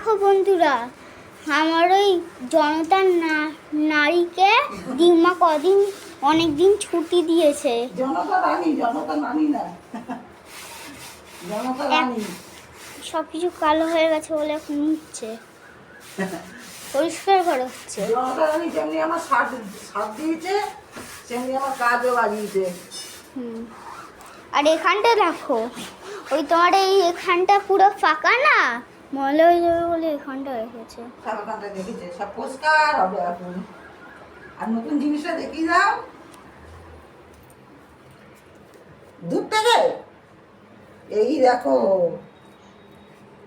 দেখো বন্ধুরা, আমার ওই জনতার নারীকে দিম্মা অনেক দিন ছুটি দিয়েছে। সবকিছু কালো হয়ে গেছে বলে এখন মুছছে, পরিষ্কার করা হচ্ছে। যেমনি আমার সাথ দিয়েছে সেমনি আমার কাজও বাড়িয়েছে। আর এখানটা দেখো, ওই তোমার এখানটা পুরো ফাঁকা না, ময়লা হয়ে যাবে বলে এখানটা রেখেছে। সব এখানটা দেখেছে, সব পরিষ্কার হবে এখন। আর নতুন জিনিসটা দেখি যাও দূর থেকে। এই দেখো,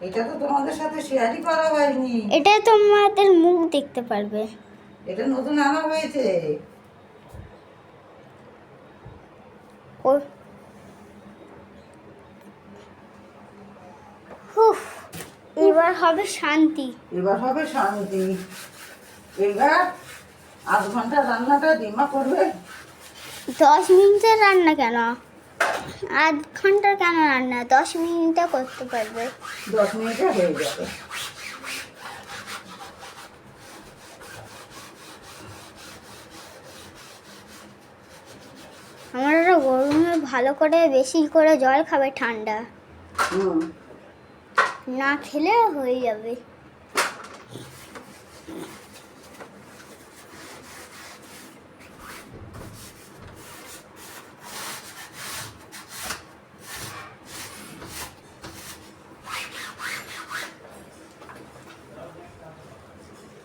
এটা তো তোমাদের সাথে শেয়ারই করা হয়নি। এটা তোমাদের মুখ দেখতে পারবে। এটা নতুন আনা হয়েছে। এবার হবে শান্তি। এবার হবে শান্তি। এবার 8 ঘন্টা রান্নাটা দিমা করবে। 10 মিনিটের রান্না কেন, 8 ঘন্টার কেন রান্না? 10 মিনিটে করতে পারবে। 10 মিনিটে হয়ে যাবে। আমার ওরা গরমে ভালো করে বেশি করে জল খাবে, ঠান্ডা না খেলে হয়ে যাবে।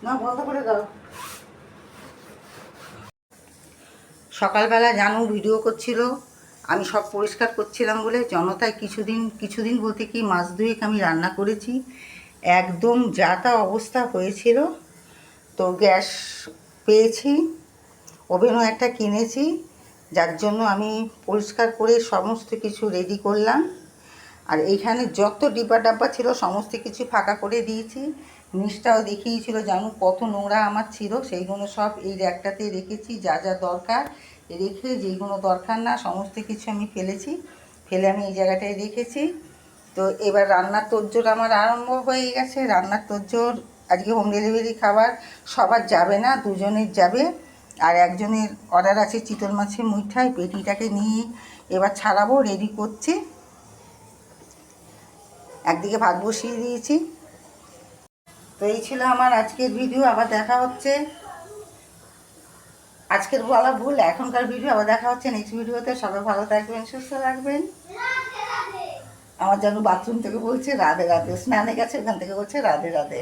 না, বন্ধ করে দাও। সকালবেলা জানু ভিডিও করছিল, আমি সব পরিষ্কার করছিলাম বলে জনতায় কিছুদিন বলতে কি মাস দুয়েক আমি রান্না করেছি। একদম যা তা অবস্থা হয়েছিল। তো গ্যাস পেয়েছি, ওভেনও একটা কিনেছি, যার জন্য আমি পরিষ্কার করে সমস্ত কিছু রেডি করলাম। আর এইখানে যত ডিব্বা ডাব্বা ছিল সমস্ত কিছু ফাঁকা করে দিয়েছি। নিচটাও দেখিয়েছিল জানু কত নোংরা আমার ছিল, সেইগুলো সব এই র্যাকটাতে রেখেছি। যা যা দরকার রেখে, যেইগুলো দরকার না সমস্ত কিছু আমি ফেলে আমি এই জায়গাটায় রেখেছি। তো এবার রান্নার তোড়জোড় আমার আরম্ভ হয়ে গেছে। রান্নার তোড়জোড় আজকে হোম ডেলিভারি খাবার সবার যাবে না, দুজনের যাবে। আর একজনের অর্ডার আছে চিতল মাছের মুইঠাই, পেটিটাকে নিয়ে এবার ছাড়াবো, রেডি করছি। একদিকে ভাত বসিয়ে দিয়েছি। তো এই ছিল আমার আজকের ভিডিও। আবার দেখা হচ্ছে, আজকের বলা ভুল, এখনকার ভিডিও। আবার দেখা হচ্ছে নেক্সট ভিডিওতে। সবাই ভালো থাকবেন, সুস্থ থাকবেন। আমার যেন বাথরুম থেকে বলছে রাধে রাধে, স্নানে গেছে ওখান থেকে বলছে রাধে রাধে।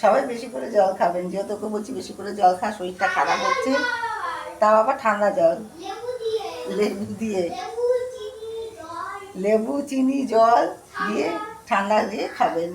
সবাই বেশি করে জল খাবেন, যেহেতু ওকে বলছি বেশি করে জল খা, শরীরটা খারাপ হচ্ছে। তাও আবার ঠান্ডা জল, লেবু চিনি জল দিয়ে ঠান্ডা দিয়ে খাবেন।